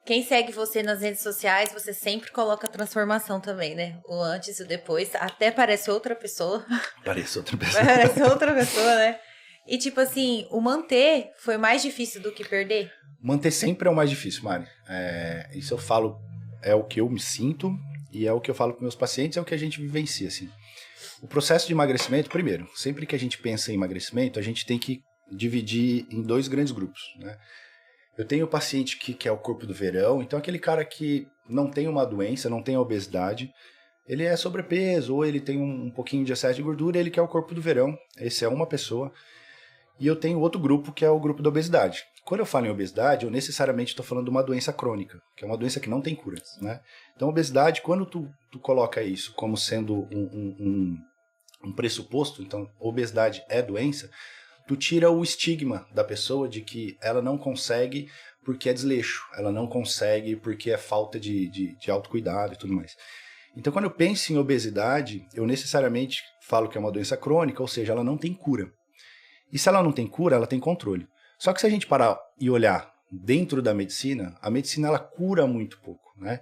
Quem segue você nas redes sociais, você sempre coloca a transformação também, né? O antes e o depois. Até parece outra pessoa. Parece outra pessoa. Parece outra pessoa, né? E tipo assim, o manter foi mais difícil do que perder? Manter sempre é o mais difícil, Mari. Isso eu falo, é o que eu me sinto e é o que eu falo com meus pacientes, é o que a gente vivencia, assim. O processo de emagrecimento, primeiro, sempre que a gente pensa em emagrecimento, a gente tem que dividir em 2 grandes grupos, né? Eu tenho o paciente que é o corpo do verão, então aquele cara que não tem uma doença, não tem obesidade, ele é sobrepeso ou ele tem um pouquinho de excesso de gordura, ele quer o corpo do verão, esse é uma pessoa. E eu tenho outro grupo que é o grupo da obesidade. Quando eu falo em obesidade, eu necessariamente estou falando de uma doença crônica, que é uma doença que não tem cura, né? Então, obesidade, quando tu coloca isso como sendo um pressuposto, então obesidade é doença, tu tira o estigma da pessoa de que ela não consegue porque é desleixo, ela não consegue porque é falta de autocuidado e tudo mais. Então, quando eu penso em obesidade, eu necessariamente falo que é uma doença crônica, ou seja, ela não tem cura. E se ela não tem cura, ela tem controle. Só que se a gente parar e olhar dentro da medicina, a medicina ela cura muito pouco, né?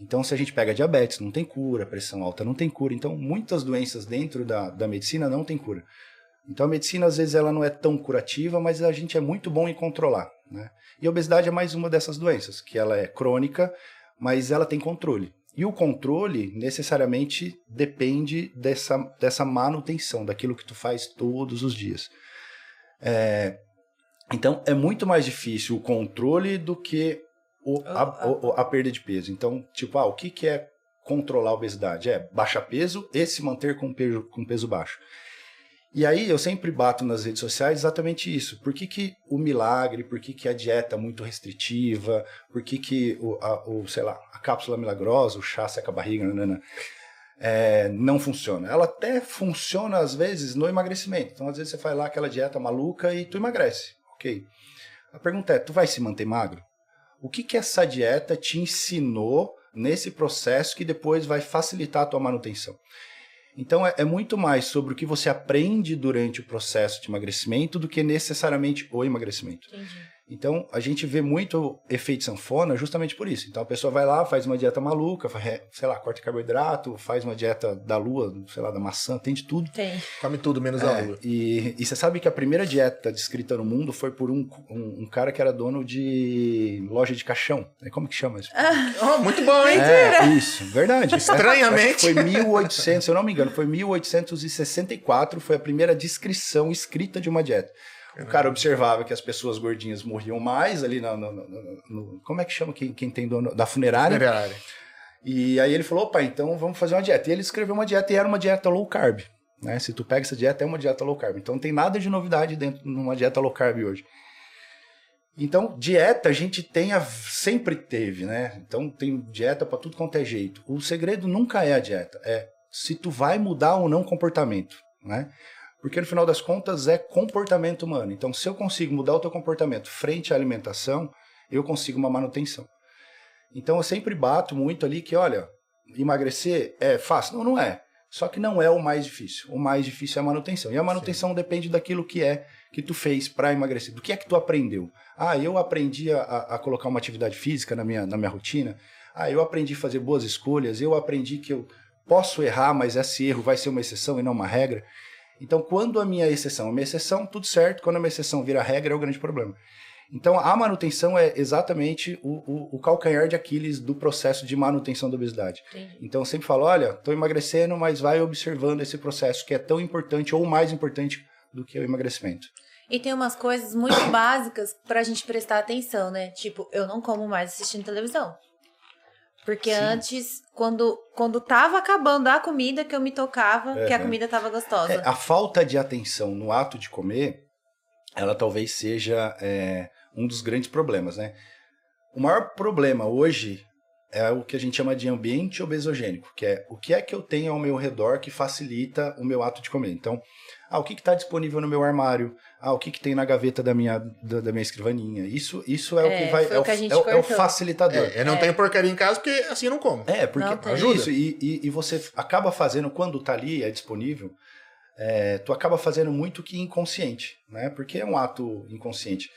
Então, se a gente pega diabetes, não tem cura, pressão alta não tem cura. Então, muitas doenças dentro da medicina não tem cura. Então, a medicina, às vezes, ela não é tão curativa, mas a gente é muito bom em controlar, né? E a obesidade é mais uma dessas doenças, que ela é crônica, mas ela tem controle. E o controle, necessariamente, depende dessa manutenção, daquilo que tu faz todos os dias. Então, é muito mais difícil o controle do que a perda de peso. Então, tipo, o que é controlar a obesidade? É baixar peso e se manter com peso baixo. E aí, eu sempre bato nas redes sociais exatamente isso. Por que o milagre, por que a dieta muito restritiva, por que sei lá, a cápsula milagrosa, o chá seca a barriga, não funciona? Ela até funciona, às vezes, no emagrecimento. Então, às vezes, você faz lá aquela dieta maluca e tu emagrece. Ok. A pergunta é, tu vai se manter magro? O que essa dieta te ensinou nesse processo que depois vai facilitar a tua manutenção? Então, é muito mais sobre o que você aprende durante o processo de emagrecimento do que necessariamente o emagrecimento. Entendi. Então, a gente vê muito efeito sanfona justamente por isso. Então, a pessoa vai lá, faz uma dieta maluca, sei lá, corta carboidrato, faz uma dieta da lua, sei lá, da maçã, tem de tudo. Tem. Come tudo, menos a lua. E você sabe que a primeira dieta descrita no mundo foi por um cara que era dono de loja de caixão. Como que chama isso? Muito bom, hein? Isso, verdade. Estranhamente. Foi 1800, se eu não me engano, foi 1864, foi a primeira descrição escrita de uma dieta. O cara observava que as pessoas gordinhas morriam mais ali como é que chama quem tem dono da funerária? Funerária. E aí ele falou, opa, então vamos fazer uma dieta. E ele escreveu uma dieta e era uma dieta low carb, né? Se tu pega essa dieta, é uma dieta low carb. Então não tem nada de novidade dentro de uma dieta low carb hoje. Então, dieta a gente sempre teve, né? Então tem dieta para tudo quanto é jeito. O segredo nunca é a dieta, é se tu vai mudar ou não o comportamento, né? Porque no final das contas é comportamento humano. Então, se eu consigo mudar o teu comportamento frente à alimentação, eu consigo uma manutenção. Então, eu sempre bato muito ali que, olha, emagrecer é fácil? Não, não é. Só que não é o mais difícil. O mais difícil é a manutenção. E a manutenção depende daquilo que tu fez para emagrecer. Do que é que tu aprendeu? Eu aprendi a colocar uma atividade física na minha rotina. Eu aprendi a fazer boas escolhas. Eu aprendi que eu posso errar, mas esse erro vai ser uma exceção e não uma regra. Então, quando a minha exceção é uma exceção, tudo certo. Quando a minha exceção vira regra, é o grande problema. Então, a manutenção é exatamente o calcanhar de Aquiles do processo de manutenção da obesidade. Entendi. Então, eu sempre falo, olha, estou emagrecendo, mas vai observando esse processo que é tão importante ou mais importante do que o emagrecimento. E tem umas coisas muito básicas pra gente prestar atenção, né? Tipo, eu não como mais assistindo televisão. Porque Sim. antes, quando tava acabando a comida, que eu me tocava que a comida tava gostosa. A falta de atenção no ato de comer, ela talvez seja um dos grandes problemas, né? O maior problema hoje é o que a gente chama de ambiente obesogênico, que é o que é que eu tenho ao meu redor que facilita o meu ato de comer. Então, o que está disponível no meu armário? O que tem na gaveta da minha escrivaninha? Isso é o que vai. É o facilitador. Eu não tenho porcaria em casa porque assim eu não como. Porque não ajuda. Isso, e você acaba fazendo, quando está ali, é disponível, tu acaba fazendo muito que inconsciente, né? Porque é um ato inconsciente.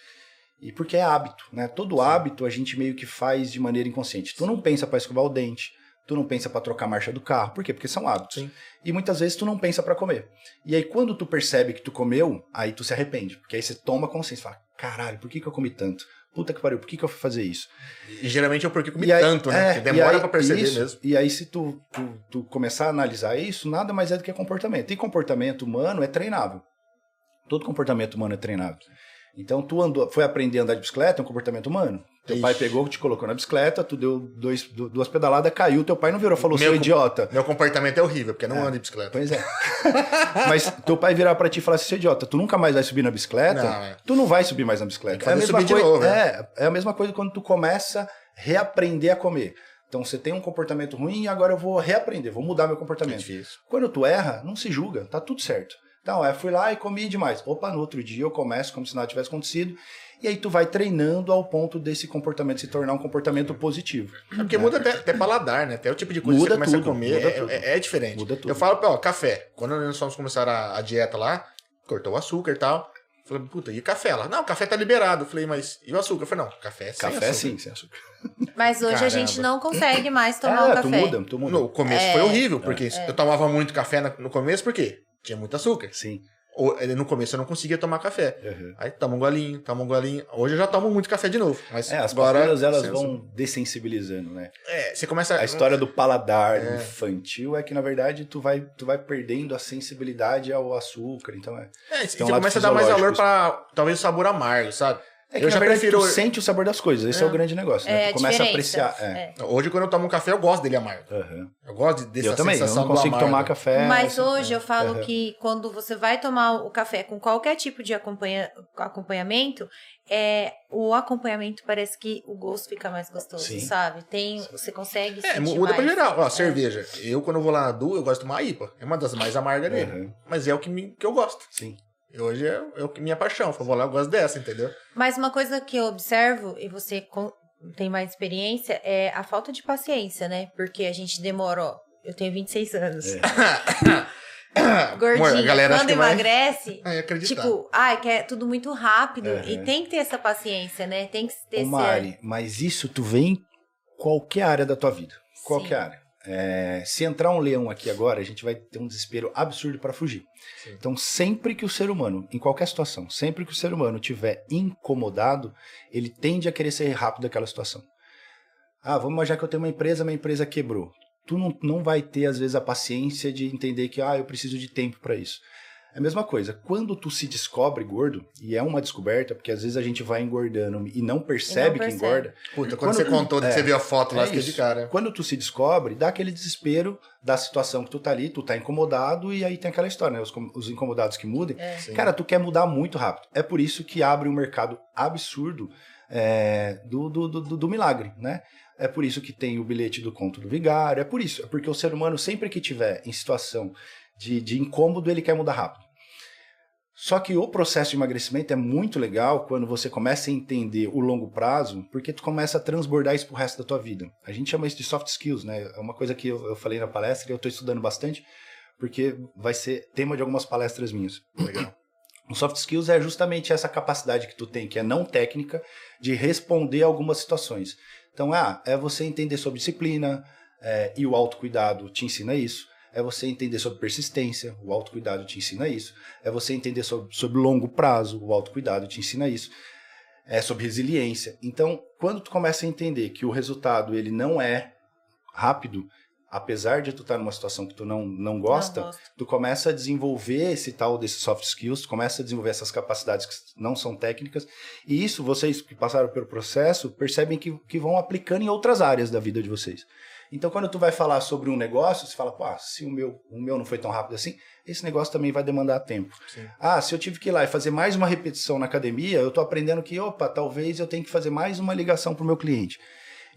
E porque é hábito, né? Todo hábito a gente meio que faz de maneira inconsciente. Tu não pensa para escovar o dente, tu não pensa para trocar a marcha do carro. Por quê? Porque são hábitos. Sim. E muitas vezes tu não pensa para comer. E aí quando tu percebe que tu comeu, aí tu se arrepende. Porque aí você toma consciência, fala, caralho, por que eu comi tanto? Puta que pariu, por que eu fui fazer isso? E geralmente é porque eu comi aí, tanto, né? Porque demora pra perceber isso, mesmo. E aí se tu começar a analisar isso, nada mais é do que comportamento. E comportamento humano é treinável. Todo comportamento humano é treinável. Então, foi aprender a andar de bicicleta, é um comportamento humano. Teu pai pegou, te colocou na bicicleta, tu deu duas pedaladas, caiu, teu pai não virou, falou, seu idiota. Meu comportamento é horrível, porque eu não ando de bicicleta. Pois é. Mas teu pai virar pra ti e falar assim, seu idiota, tu nunca mais vai subir na bicicleta? Tu não vai subir mais na bicicleta. É a mesma coisa, é a mesma coisa quando tu começa a reaprender a comer. Então, você tem um comportamento ruim e agora eu vou reaprender, vou mudar meu comportamento. É difícil. Quando tu erra, não se julga, tá tudo certo. Então, fui lá e comi demais. Opa, no outro dia eu começo como se nada tivesse acontecido. E aí tu vai treinando ao ponto desse comportamento se tornar um comportamento positivo. É porque muda até paladar, né? Até o tipo de coisa que você começa a comer é diferente. Muda tudo. Eu falo, café. Quando nós fomos começar a dieta lá, cortou o açúcar e tal. Falei, puta, e café lá? Não, o café tá liberado. Eu falei, mas e o açúcar? Eu falei, não, café é sem açúcar. Café sim, sem açúcar. Mas hoje a gente não consegue mais tomar o café. Tu muda. No começo foi horrível, porque eu tomava muito café no começo, por quê? Tinha muito açúcar. Sim. No começo eu não conseguia tomar café. Uhum. Aí toma um golinho. Hoje eu já tomo muito café de novo. Mas as papilas elas vão dessensibilizando, né? Você começa... A história do paladar infantil é que, na verdade, tu vai perdendo a sensibilidade ao açúcar. Então você começa a dar mais valor para talvez o sabor amargo, sabe? É que, na verdade, tu sente o sabor das coisas. Esse é o grande negócio, né? Tu começa a apreciar. Hoje, quando eu tomo um café, eu gosto dele amargo. Uhum. Eu gosto dessa eu também, sensação eu não consigo tomar café. Mas hoje eu falo que quando você vai tomar o café com qualquer tipo de acompanhamento, o acompanhamento parece que o gosto fica mais gostoso, sabe? Você consegue sentir muda mais. pra geral. Cerveja. Eu, quando eu vou lá na Du, eu gosto de tomar IPA. É uma das mais amargas dele. Mas é o que eu gosto. Sim. Hoje é minha paixão. Eu vou lá, eu gosto dessa, entendeu? Mas uma coisa que eu observo, e você tem mais experiência, é a falta de paciência, né? Porque a gente demora, eu tenho 26 anos. Gordinho, amor, a galera quando emagrece, tipo, quer tudo muito rápido. E tem que ter essa paciência, né? Tem que ter Mari, mas isso tu vê em qualquer área da tua vida. Qualquer área. Se entrar um leão aqui agora, a gente vai ter um desespero absurdo para fugir. Sim. Então, sempre que o ser humano, em qualquer situação, sempre que o ser humano estiver incomodado, ele tende a querer ser rápido naquela situação. Vamos imaginar que eu tenho uma empresa, minha empresa quebrou. Tu não vai ter, às vezes, a paciência de entender que eu preciso de tempo para isso. É a mesma coisa, quando tu se descobre gordo, e é uma descoberta, porque às vezes a gente vai engordando e não percebe que engorda. Puta, quando você contou, você viu a foto lá, fiquei de cara. Quando tu se descobre, dá aquele desespero da situação que tu tá ali, tu tá incomodado, e aí tem aquela história, né? Os incomodados que mudem. Cara, tu quer mudar muito rápido. É por isso que abre um mercado absurdo do milagre, né? É por isso que tem o bilhete do conto do vigário, é por isso. É porque o ser humano, sempre que tiver em situação de incômodo, ele quer mudar rápido. Só que o processo de emagrecimento é muito legal quando você começa a entender o longo prazo, porque tu começa a transbordar isso pro resto da tua vida. A gente chama isso de soft skills, né? É uma coisa que eu falei na palestra e eu estou estudando bastante, porque vai ser tema de algumas palestras minhas. Legal. O soft skills é justamente essa capacidade que tu tem, que é não técnica, de responder a algumas situações. Então, é você entender sobre disciplina, e o autocuidado te ensina isso. É você entender sobre persistência, o autocuidado te ensina isso. É você entender sobre longo prazo, o autocuidado te ensina isso. É sobre resiliência. Então, quando tu começa a entender que o resultado ele não é rápido, apesar de tu estar numa situação que tu não gosta, tu começa a desenvolver desses soft skills, tu começa a desenvolver essas capacidades que não são técnicas, e isso, vocês que passaram pelo processo, percebem que vão aplicando em outras áreas da vida de vocês. Então, quando tu vai falar sobre um negócio, você fala, se o meu não foi tão rápido assim, esse negócio também vai demandar tempo. Sim. Se eu tive que ir lá e fazer mais uma repetição na academia, eu tô aprendendo que, talvez eu tenha que fazer mais uma ligação pro meu cliente.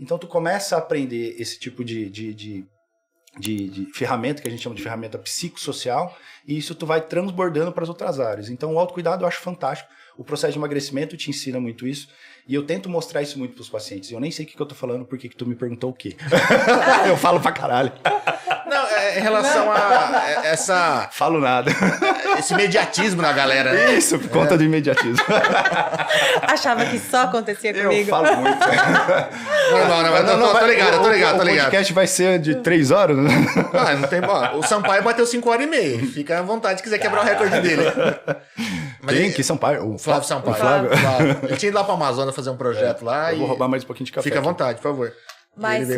Então, tu começa a aprender esse tipo de ferramenta, que a gente chama de ferramenta psicossocial, e isso tu vai transbordando para as outras áreas. Então, o autocuidado eu acho fantástico. o processo de emagrecimento te ensina muito isso. E eu tento mostrar isso muito pros pacientes. Eu nem sei o que eu tô falando, porque que tu me perguntou o quê. Eu falo pra caralho. Não, em relação a essa... Falo nada. Esse imediatismo na galera, né? Isso, por conta do imediatismo. Achava que só acontecia comigo. Eu falo muito. Não, tô ligado. O podcast vai ser de 3 horas, né? Não tem... O Sampaio bateu 5h30. Fica à vontade se quiser quebrar o recorde dele. Mas Quem? Que Sampaio? O Flávio Sampaio. O Flávio. Ele tinha ido lá pra Amazônia fazer um projeto lá. Eu vou roubar mais um pouquinho de café. Fica à vontade, por favor. Mas